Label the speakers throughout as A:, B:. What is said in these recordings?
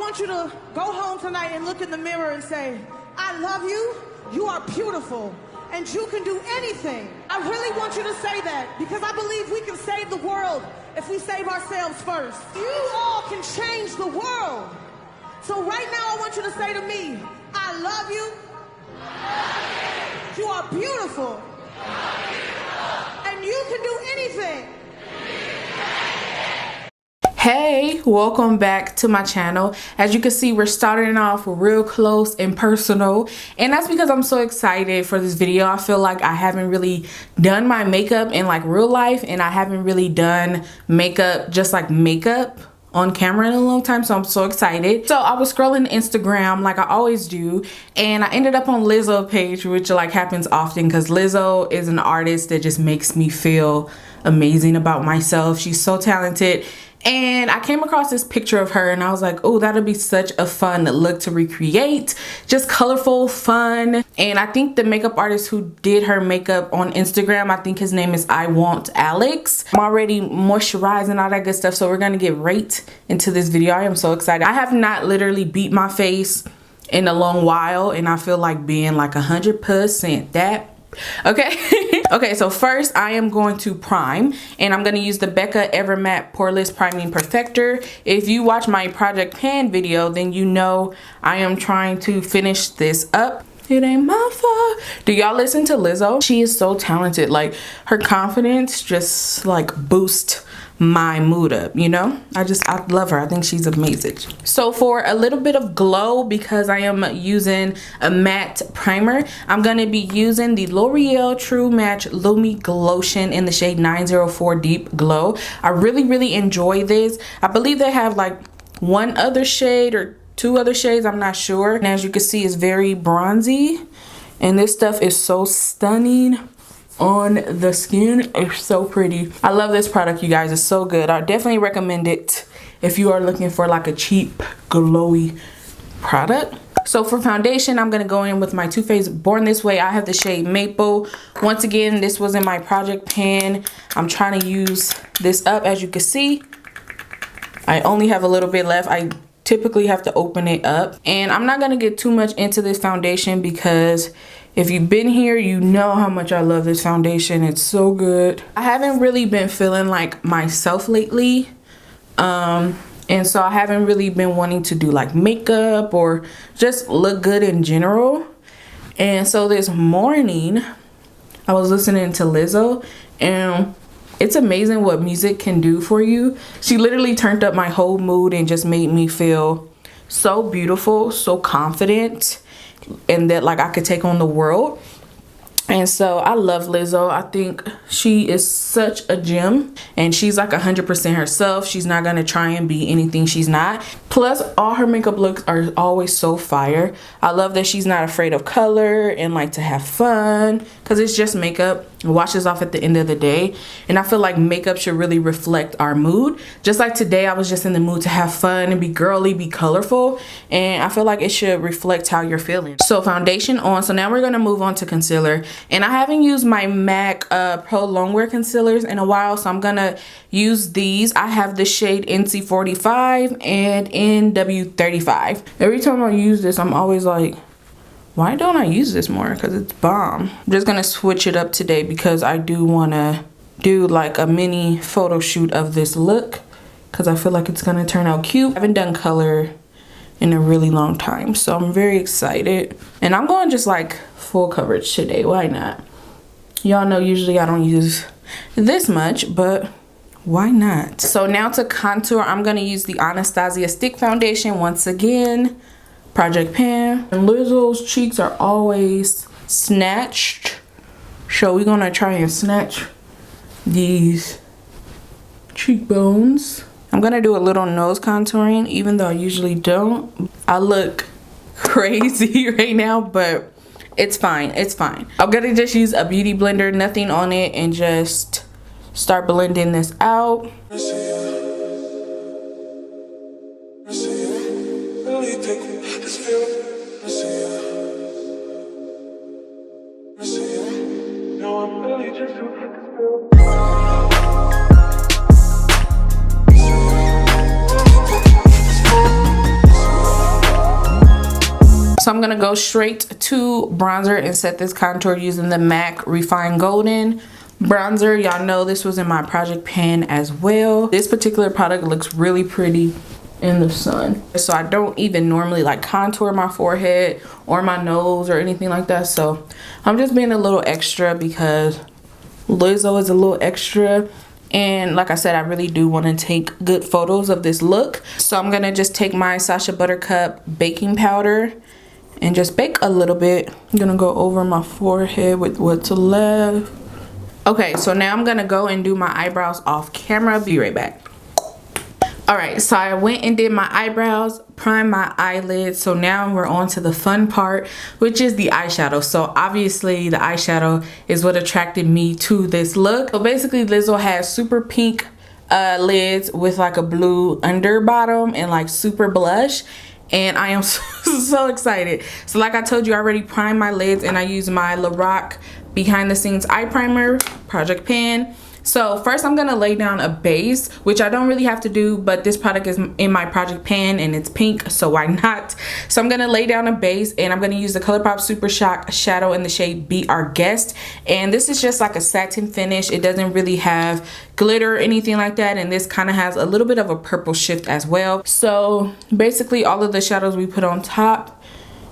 A: I want you to go home tonight and look in the mirror and say, I love you, you are beautiful, and you can do anything. I really want you to say that because I believe we can save the world if we save ourselves first. You all can change the world. So right now I want you to say to me, I love you, you are beautiful, and you can do anything.
B: Hey, welcome back to my channel. As you can see, we're starting off real close and personal, and that's because I'm so excited for this video. I feel like I haven't really done my makeup in like real life, and I haven't really done makeup, just like makeup on camera in a long time, so I'm so excited. So I was scrolling Instagram like I always do, and I ended up on Lizzo page, which like happens often because Lizzo is an artist that just makes me feel amazing about myself. She's so talented. And I came across this picture of her and I was like, oh, that'll be such a fun look to recreate. Just colorful, fun. And I think the makeup artist who did her makeup on Instagram, I think his name is I Want Alex. I'm already moisturized and all that good stuff. So we're gonna get right into this video. I am so excited. I have not literally beat my face in a long while, and I feel like being like 100% that. Okay. Okay, so first I am going to prime, and I'm going to use the Becca Evermatte Poreless Priming Perfector. If you watch my Project Pan video, then you know I am trying to finish this up. It ain't my fault. Do y'all listen to Lizzo? She is so talented. Like, her confidence just like boosts my mood up, you know? I love her. I think she's amazing. So for a little bit of glow, because I am using a matte primer, I'm gonna be using the L'Oreal True Match Lumi Glotion in the shade 904 Deep Glow. I really enjoy this. I believe they have like one other shade or two other shades, I'm not sure. And as you can see, it's very bronzy, and this stuff is so stunning on the skin. It's so pretty. I love this product, you guys. It's so good. I definitely recommend it if you are looking for like a cheap glowy product. So for foundation, I'm gonna go in with my Too Faced Born This Way. I have the shade Maple. Once again, this was in my project pan. I'm trying to use this up. As you can see, I only have a little bit left. I typically have to open it up, and I'm not gonna get too much into this foundation because if you've been here, you know how much I love this foundation. It's so good. I haven't really been feeling like myself lately, and so I haven't really been wanting to do like makeup or just look good in general. And so this morning I was listening to Lizzo, and it's amazing what music can do for you. She literally turned up my whole mood and just made me feel so beautiful, so confident, and that like I could take on the world. And so I love Lizzo. I think she is such a gem, and she's like 100% herself. She's not gonna try and be anything she's not. Plus, all her makeup looks are always so fire. I love that she's not afraid of color and like to have fun, because it's just makeup. It washes off at the end of the day, and I feel like makeup should really reflect our mood. Just like today, I was just in the mood to have fun and be girly, be colorful, and I feel like it should reflect how you're feeling. So foundation on. So now we're gonna move on to concealer, and I haven't used my MAC Pro Longwear concealers in a while, so I'm gonna use these. I have the shade NC45 and NW35. Every time I use this, I'm always like, why don't I use this more? Because it's bomb. I'm just gonna switch it up today because I do want to do like a mini photo shoot of this look, because I feel like it's gonna turn out cute. I haven't done color in a really long time, so I'm very excited. And I'm going just like full coverage today. Why not? Y'all know usually I don't use this much, but why not? So now to contour, I'm gonna use the Anastasia Stick Foundation once again. Project Pan. And Lizzo's cheeks are always snatched, so we're gonna try and snatch these cheekbones. I'm gonna do a little nose contouring, even though I usually don't. I look crazy right now, but it's fine. It's fine. I'm gonna just use a beauty blender, nothing on it, and just start blending this out. So I'm gonna go straight to bronzer and set this contour using the MAC Refined Golden bronzer. Y'all know this was in my project pan as well. This particular product looks really pretty in the sun. So I don't even normally like contour my forehead or my nose or anything like that. So I'm just being a little extra because Lizzo is a little extra. And like I said, I really do want to take good photos of this look. So I'm gonna just take my Sacha Buttercup baking powder and just bake a little bit. I'm gonna go over my forehead with what's left. Okay, so now I'm gonna go and do my eyebrows off camera. Be right back. All right, so I went and did my eyebrows, primed my eyelids. So now we're on to the fun part, which is the eyeshadow. So obviously the eyeshadow is what attracted me to this look. So basically Lizzo has super pink lids with like a blue under bottom and like super blush. And I am so excited. So like I told you, I already primed my lids and I used my Lorac Behind the Scenes Eye Primer, Project Pan. So first I'm gonna lay down a base, which I don't really have to do, but this product is in my project pan and it's pink, so why not? So I'm gonna lay down a base and I'm gonna use the ColourPop Super Shock shadow in the shade Be Our Guest. And this is just like a satin finish. It doesn't really have glitter or anything like that. And this kind of has a little bit of a purple shift as well. So basically all of the shadows we put on top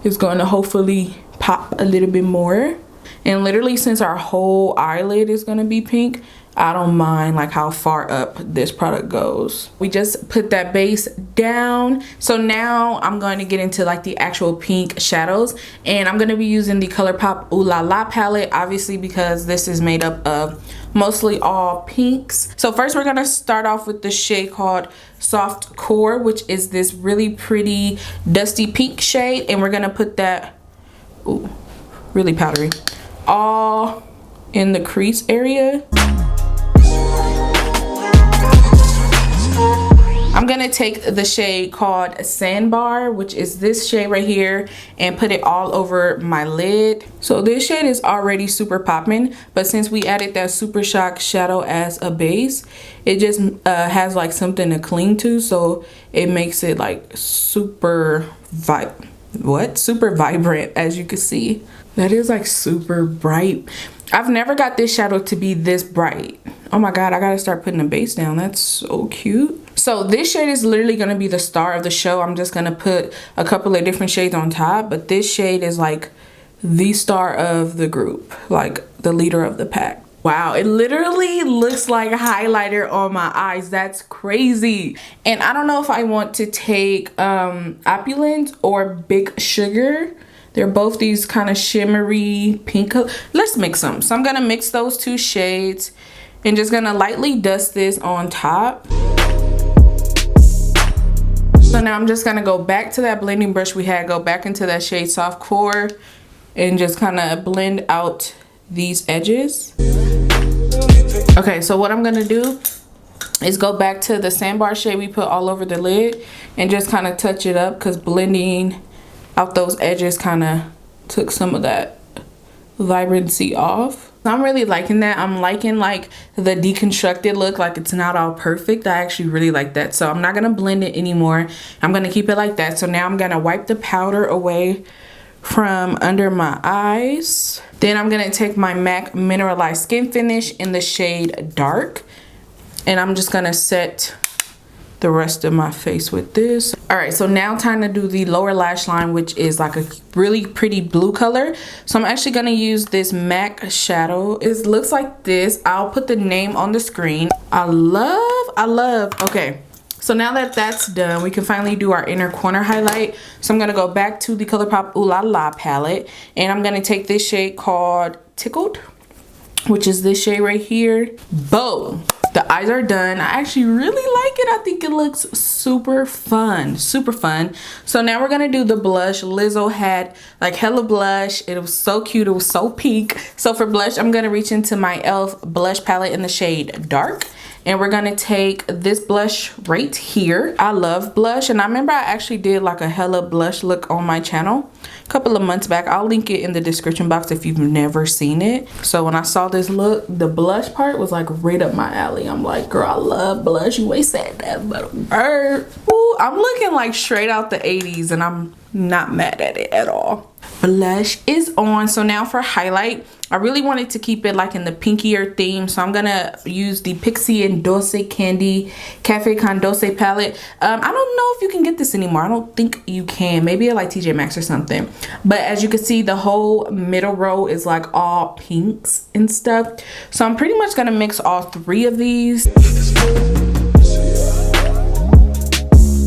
B: is going to hopefully pop a little bit more. And literally since our whole eyelid is going to be pink, I don't mind like how far up this product goes. We just put that base down. So now I'm going to get into like the actual pink shadows, and I'm going to be using the ColourPop Ooh La La palette, obviously because this is made up of mostly all pinks. So first we're going to start off with the shade called Soft Core, which is this really pretty dusty pink shade, and we're going to put that, ooh, really powdery, all in the crease area. I'm gonna take the shade called Sandbar, which is this shade right here, and put it all over my lid. So this shade is already super popping, but since we added that Super Shock shadow as a base, it just has like something to cling to, so it makes it like super vibrant, as you can see. That is like super bright. I've never got this shadow to be this bright. Oh my god, I gotta start putting the base down. That's so cute. So this shade is literally gonna be the star of the show. I'm just gonna put a couple of different shades on top, but this shade is like the star of the group, like the leader of the pack. Wow, it literally looks like highlighter on my eyes. That's crazy. And I don't know if I want to take Opulent or Big Sugar. They're both these kind of shimmery pink. Let's mix them. So I'm gonna mix those two shades and just gonna lightly dust this on top. So now I'm just gonna go back to that blending brush we had, go back into that shade Soft Core, and just kind of blend out these edges. Okay, so what I'm gonna do is go back to the Sandbar shade we put all over the lid and just kind of touch it up, because blending out those edges kind of took some of that vibrancy off. I'm really liking that. I'm liking like the deconstructed look, like it's not all perfect. I actually really like that. So I'm not gonna blend it anymore. I'm gonna keep it like that. So now I'm gonna wipe the powder away from under my eyes. Then I'm gonna take my MAC Mineralized Skin Finish in the shade Dark, and I'm just gonna set the rest of my face with this. All right, so now time to do the lower lash line, which is like a really pretty blue color. So I'm actually gonna use this MAC shadow. It looks like this. I'll put the name on the screen. I love, okay. So now that that's done, we can finally do our inner corner highlight. So I'm gonna go back to the ColourPop Ooh La La palette, and I'm gonna take this shade called Tickled, which is this shade right here. Boom. The eyes are done. I actually really like it. I think it looks super fun, super fun. So now we're gonna do the blush. Lizzo had like hella blush. It was so cute. It was so pink. So for blush, I'm gonna reach into my e.l.f. blush palette in the shade Dark. and we're gonna take this blush right here. I love blush, and I remember I actually did like a hella blush look on my channel a couple of months back. I'll link it in the description box if you've never seen it. So when I saw this look, the blush part was like right up my alley. I'm like, girl, I love blush. You ain't said that but a word. Ooh, I'm looking like straight out the 80s, and I'm not mad at it at all. Blush is on. So now for highlight, I really wanted to keep it like in the pinkier theme, so I'm gonna use the Pixie and Dulce Candy Cafe Con Dulce palette. I don't know if you can get this anymore. I don't think you can. Maybe at like TJ Maxx or something. But as you can see, the whole middle row is like all pinks and stuff. So I'm pretty much gonna mix all three of these.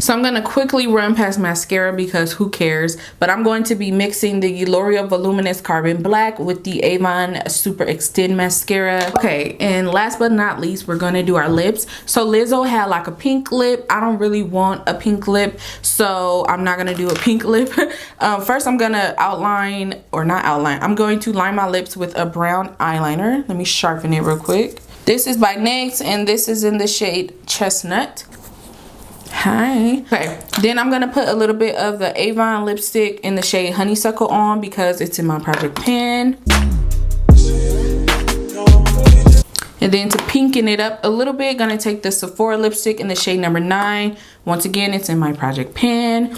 B: So I'm going to quickly run past mascara because who cares, but I'm going to be mixing the L'Oreal Voluminous Carbon Black with the Avon Super Extend Mascara. Okay, and last but not least, we're going to do our lips. So Lizzo had like a pink lip. I don't really want a pink lip, so I'm not going to do a pink lip. First, I'm going to I'm going to line my lips with a brown eyeliner. Let me sharpen it real quick. This is by NYX, and this is in the shade Chestnut. Hi. Okay, then I'm gonna put a little bit of the Avon lipstick in the shade Honeysuckle on because it's in my project pan. And then to pinken it up a little bit, gonna take the Sephora lipstick in the shade number 9. Once again, it's in my project pan.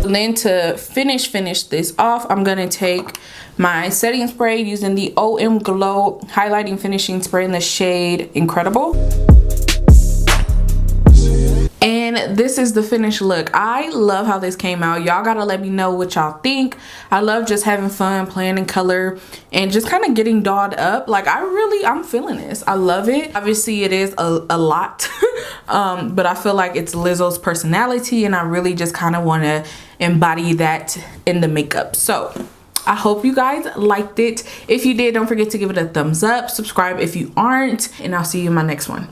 B: And then to finish this off, I'm gonna take my setting spray using the OM Glow highlighting finishing spray in the shade Incredible. And this is the finished look. I love how this came out. Y'all gotta let me know what y'all think. I love just having fun, playing in color, and just kind of getting dolled up. Like I'm feeling this. I love it. Obviously it is a lot, but I feel like it's Lizzo's personality, and I really just kind of want to embody that in the makeup. So I hope you guys liked it. If you did, don't forget to give it a thumbs up, subscribe if you aren't, and I'll see you in my next one.